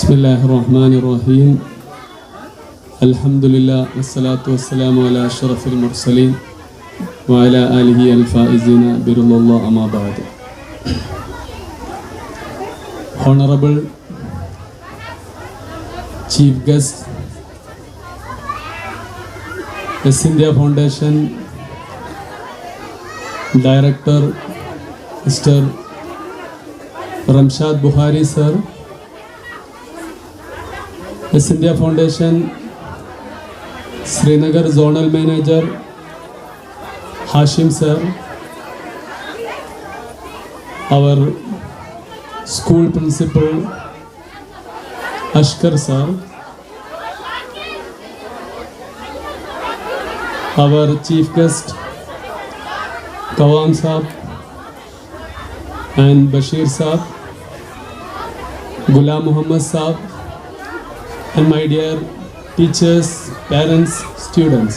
بسم الله الرحمن الرحيم الحمد لله والصلاة والسلام على أشرف المرسلين وعلى آله الفائزين برضا الله أما بعد. Honorable Chief Guest, Yes India Foundation Director Mr. Ramshad Bukhari sir, Yes India Foundation Srinagar Zonal Manager Hashim sir, our school principal Ashkar sir, our chief guest Kawam Saab and Bashir Saab, Ghulam Muhammad Saab, and my dear teachers, parents, students.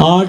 8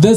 10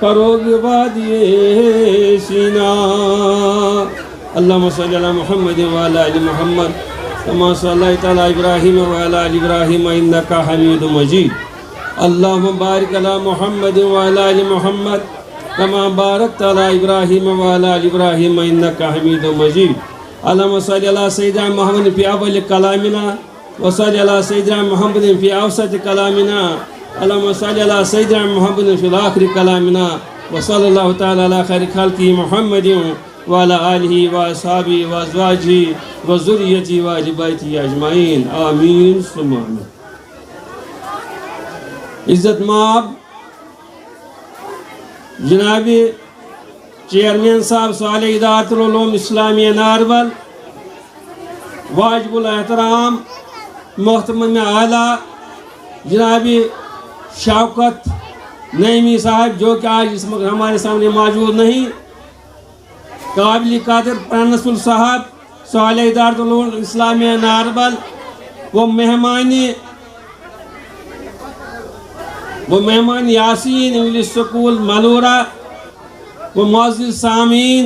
فروغ وادی سینا اللهم صل على محمد وعلى آل محمد كما صليت على إبراهيم وعلى آل إبراهيم إنك حميد مجيد اللهم بارك على محمد وعلى آل محمد كما باركت على إبراهيم وعلى آل إبراهيم إنك حميد مجيد اللهم صل على سيدنا محمد في أول كلامنا وصل على سيدنا محمد في أوسط كلامنا اللهم صل على سيدنا محمد في آخر كلامنا وصلى الله تعالى على خير خلقه محمد وعلى آله وأصحابه وأزواجه وذريته وأهل بيته أجمعين آمين ثم آمين. عزت مآب جناب چیئرمین صاحب صالح ادارۃ العلوم اسلامیہ ناربل، واجب الاحترام محترم اعلیٰ جناب شوکت نعیمی صاحب جو کہ آج اس وقت ہمارے سامنے موجود نہیں، قابل قدر پرنسپل صاحب صالح ادارۃ العلوم اسلامیہ ناربل، وہ مہمان یاسین انگلش سکول ملورہ، وہ معزز سامعین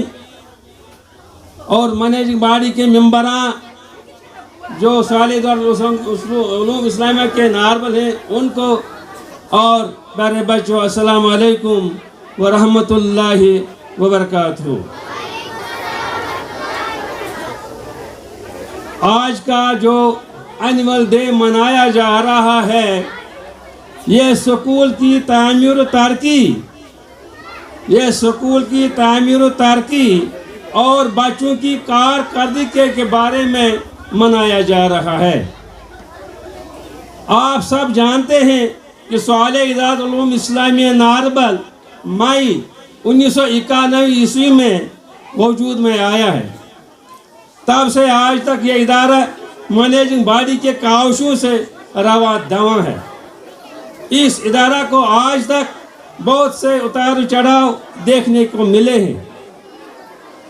اور مینیجنگ باڈی کے ممبران جو صالح ادارۃ العلوم اسلامیہ کے ناربل ہیں ان کو، اور پیارے بچوں السلام علیکم ورحمۃ اللہ وبرکاتہ. آج کا جو اینول ڈے منایا جا رہا ہے یہ سکول کی تعمیر و ترقی اور بچوں کی کارکردگی کے بارے میں منایا جا رہا ہے. آپ سب جانتے ہیں کہ صالح ادارۃ العلوم اسلامیہ ناربل مئی 1991 عیسوی میں وجود میں آیا ہے. تب سے آج تک یہ ادارہ مینیجنگ باڈی کے کاوشوں سے رواں دواں ہے. اس ادارہ کو آج تک بہت سے اتار چڑھاؤ دیکھنے کو ملے ہیں.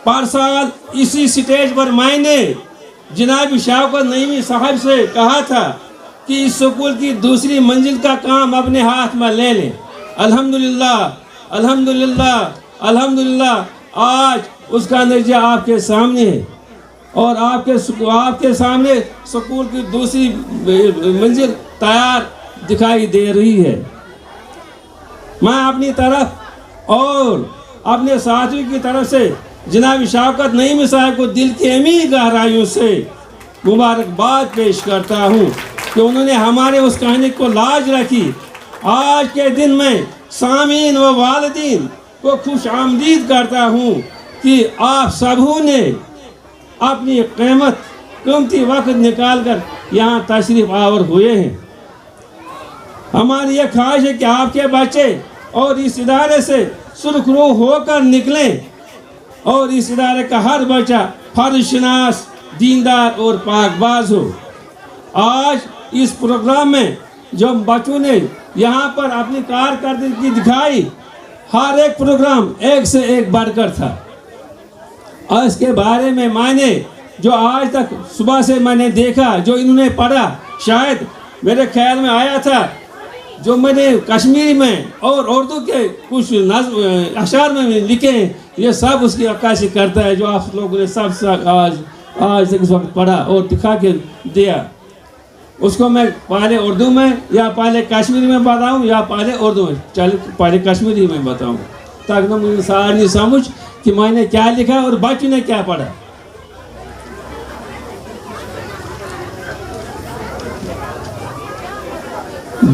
پر سال اسی سٹیج پر میں نے جناب شوکت نعیمی صاحب سے کہا تھا کہ اس سکول کی دوسری منزل کا کام اپنے ہاتھ میں لے لیں. الحمدللہ آج اس کا نتیجہ آپ کے سامنے ہے اور آپ کے سامنے سکول کی دوسری منزل تیار دکھائی دے رہی ہے. میں اپنی طرف اور اپنے ساتھیوں کی طرف سے جناب شوکت نعیمی صاحب کو دل کی امیر گہرائیوں سے مبارکباد پیش کرتا ہوں کہ انہوں نے ہمارے اس کہانی کو لاج رکھی. آج کے دن میں سامعین و والدین کو خوش آمدید کرتا ہوں کہ آپ سبوں نے اپنی قیمتی وقت نکال کر یہاں تشریف آور ہوئے ہیں. ہماری یہ خواہش ہے کہ آپ کے بچے اور اس ادارے سے سرخرو ہو کر نکلیں اور اس ادارے کا ہر بچہ فرض شناس، دیندار اور پاک باز ہو. آج اس پروگرام میں جو بچوں نے یہاں پر اپنی کارکردگی دکھائی، ہر ایک پروگرام ایک سے ایک بڑھ کر تھا. اور اس کے بارے میں نے جو آج تک صبح سے میں نے دیکھا، جو انہوں نے پڑھا، شاید میرے خیال میں آیا تھا جو میں نے کشمیری میں اور اردو کے کچھ اشعار میں لکھے ہیں، یہ سب اس کی عکاسی کرتا ہے جو آپ لوگوں نے سب سے آج تک اس وقت پڑھا اور دکھا کے دیا. اس کو میں پہلے اردو میں یا پہلے کشمیری میں بتاؤں یا پہلے اردو میں، چل پہلے کشمیری میں بتاؤں تاکہ مجھے ساری سمجھ کہ میں نے کیا لکھا اور بچوں نے کیا پڑھا.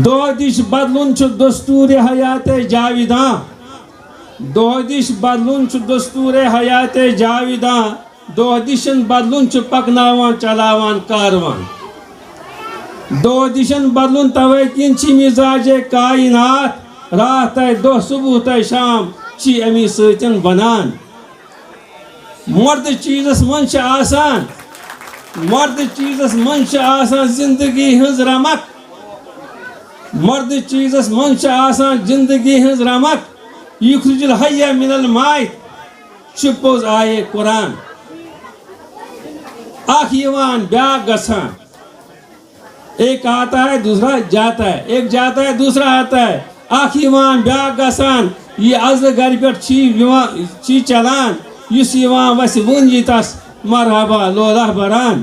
دو دش بدلون چھ دستور حیات جاویداں، دو دش بدلون چھ دستور حیات جاویداں، دو دشن بدلون چھ پکناوان چلاوان کاروان. دو دشن بدلون توے کن چھ مزاج کائنات، رات دہ صبح تہ شام چھ امی ستن بنان. مرد چیزس من چھ آسان زندگی ہنز رمک، مرد چیزس من چھ آسان زندگی ہنز رمک، یخرج الحی من المیت چھ پوز آئے قرآن. اخ یوان بیاکھ گژھان، ایک آتا ہے دوسرا جاتا ہے، ایک جاتا ہے دوسرا آتا ہے، اخ یوان بیاکھ گژھان یہ عزلہٕ گرِ پٮ۪ٹھ چھی چلان یُس یوان وسہِ وُن یی تس مرحبا لولہ بران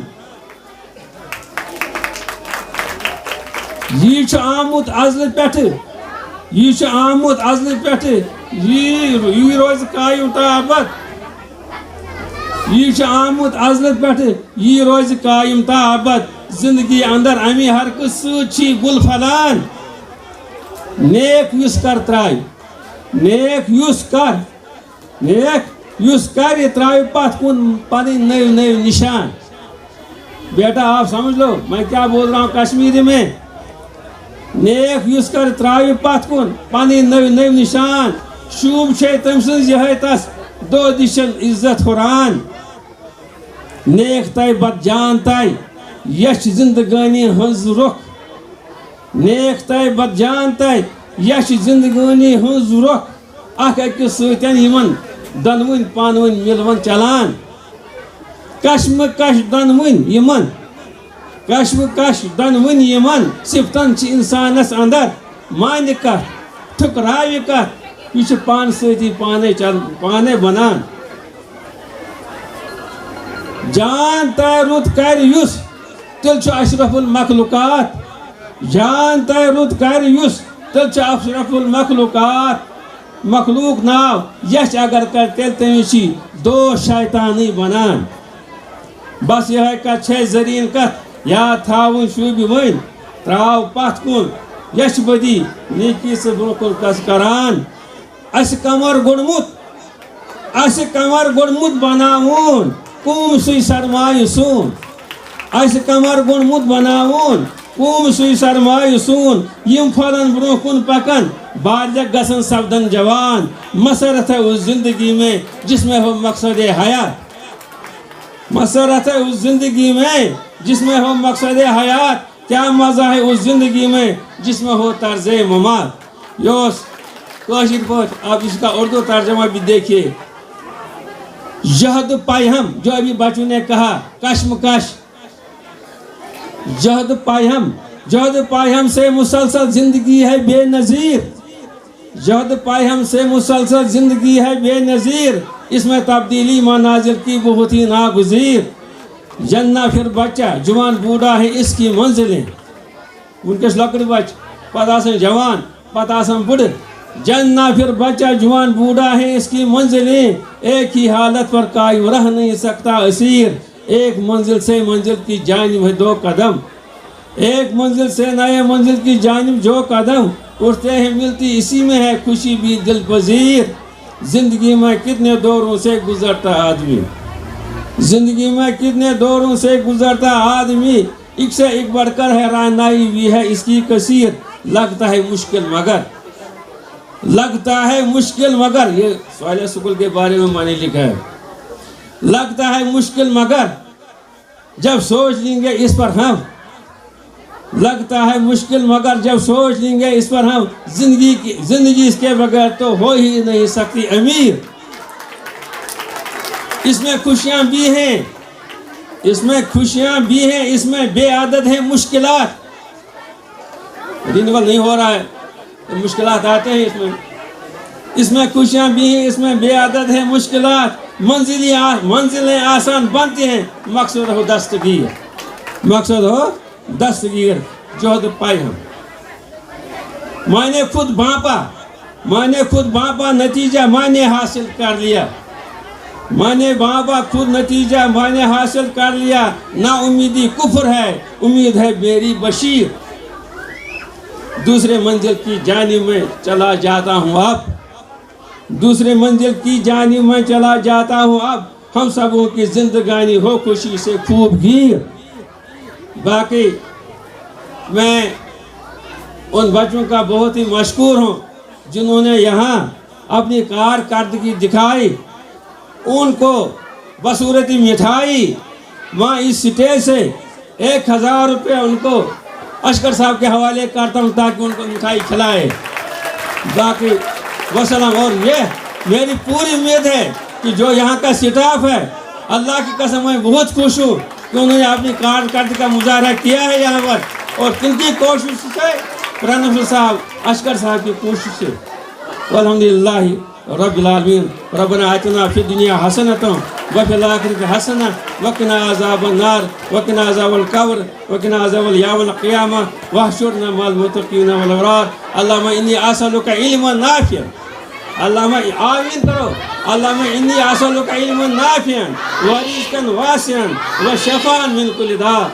یہ چھُ آمُت عزلہٕ پٮ۪ٹھٕ یہ چھُ آمُت عزلہٕ پٮ۪ٹھٕ یی روزِ قایِم تا ابد یہ چھُ آمُت عزلہٕ پٮ۪ٹھٕ یی روزِ قایِم تا ابد زندگی اندر امی حرکت سۭتۍ چھی گُل پھلان نیک یُس کر ترٛایہِ نیک یُس کر یہ ترٛاوِ پتھ کُن پنٕنۍ نٔوۍ نٔوۍ نشان بیٹا آپ سمجھ لو میں کیا بول رہا ہوں کشمیری میں نیک یُس کر ترٛاوِ پتھ کُن پنٕنۍ نٔوۍ نٔوۍ نشان شوٗب چھے تٔمۍ سٕنٛز یِہے تس دو دِشن عزت ہُران نیک تاے بد جان تاے یچھ زندگانی ہنز رخ نیک تاے بد جان تاے یچھ زندگانی ہنز رخ اکھ أکِس سۭتۍ یمن دۄنوٕنۍ پانہٕ ؤنۍ مِلوَن چلان کشمہٕ کش دۄنوٕنۍ یمن صفتن چھِ انسانس اندر مانہِ کتھ ٹھُکراوِ کتھ یہ چھُ پانہٕ سۭتی پانے بنان جان تاے رُت کر یُس تیٚلہِ چھُ اشرف المخلوقات جان تاے رُت کر یُس تیٚلہِ چھُ اشرف المخلوقات مخلوق ناو یچھ اگر کر تیٚلہِ تٔمِس چھی دوست شیطانٕے بنان بس یِہے کتھ چھے زریٖن کتھ یاد تھاوٕنۍ شوٗبہِ وۄنۍ ترٛاو پتھ کُن یچھ بدی نیکی سے برونٛہہ کُن کس کران اسہِ کمر گوٚڈمُت بناوُن قوم سُے سرمایہ سون اسہِ کمر گوٚڈمُت بناوُن قوم سُے سرمایہ سون یم پھلن برونٛہہ کُن پکن بالغ گژھن سپدن جوان مسرت ہے اس زندگی میں جس میں ہو مقصد حیات مسرت ہے اس زندگی میں جس میں ہو مقصد حیات کیا مزہ ہے اس زندگی میں جس میں ہو طرز ممات یوس کاشر پاٹ آپ اس کا اردو ترجمہ بھی دیکھیے جہد پائہم جو ابھی بچوں نے کہا کشمکش جہد پائہم سے مسلسل زندگی ہے بے نظیر جہد پائہم سے مسلسل زندگی ہے بے نظیر اس میں تبدیلی مناظر کی بہت ہی ناگزیر جنہ پھر بچہ جوان بوڑھا ہے اس کی منزلیں ونکس لکڑ بچ پتہ آسان جوان پتہ آسان بڑھ جنہ پھر بچہ جوان بوڑھا ہے اس کی منزلیں ایک ہی حالت پر قائم رہ نہیں سکتا اسیر ایک منزل سے منزل کی جانب ہے دو قدم ایک منزل سے نئے منزل کی جانب جو قدم اٹھتے ہیں ملتی اسی میں ہے خوشی بھی دل پذیر زندگی میں کتنے دوروں سے گزرتا آدمی زندگی میں کتنے دوروں سے گزرتا آدمی ایک سے ایک بڑھ کر حیرانائی بھی ہے اس کی کثیر لگتا ہے مشکل مگر یہ سوال سکول کے بارے میں میں نے لکھا ہے لگتا ہے مشکل مگر جب سوچ لیں گے اس پر ہم لگتا ہے مشکل مگر جب سوچ لیں گے اس پر ہم زندگی اس کے بغیر تو ہو ہی نہیں سکتی امیر اس میں خوشیاں بھی ہیں اس میں بے عدد ہیں مشکلات رینیول نہیں ہو رہا ہے مشکلات آتے ہیں اس میں خوشیاں بھی ہیں اس میں بے عدد ہیں مشکلات منزلیں آسان بنتی ہیں مقصد ہو دستگیر جہد پائہم میں نے خود بھانپا نتیجہ میں نے حاصل کر لیا نا امیدی کفر ہے امید ہے میری بشیر دوسرے منزل کی جانب میں چلا جاتا ہوں اب ہم سبوں کی زندگانی ہو خوشی سے خوب گیر باقی میں ان بچوں کا بہت ہی مشکور ہوں جنہوں نے یہاں اپنی کارکردگی دکھائی ان کو بصورت مٹھائی وہاں اس سٹیج سے 1000 روپے ان کو اشکر صاحب کے حوالے کرتا ہوں تاکہ ان کو مٹھائی کھلائے باقی وسلام اور یہ میری پوری امید ہے کہ جو یہاں کا سٹاف ہے اللہ کی قسم میں بہت خوش ہوں کہ انہوں نے اپنی کارکردگی کا مظاہرہ کیا ہے یہاں پر اور کن کی کوشش سے قرآن صاحب اشکر صاحب کی کوشش سے الحمدللہ رب العالمین ربنا آتنا فی الدنیا حسنۃ وفی الآخرۃ حسنہ وقنا عذاب النار وقنا عذاب القبر وقنا عذاب یوم القیامہ واحشرنا مع المتقین والابرار اللہم انی اسألک علما نافعا اللہم آمین کرو اللہم انی اسألک علما نافعا ورزقا واسعا وشفاء من کل داء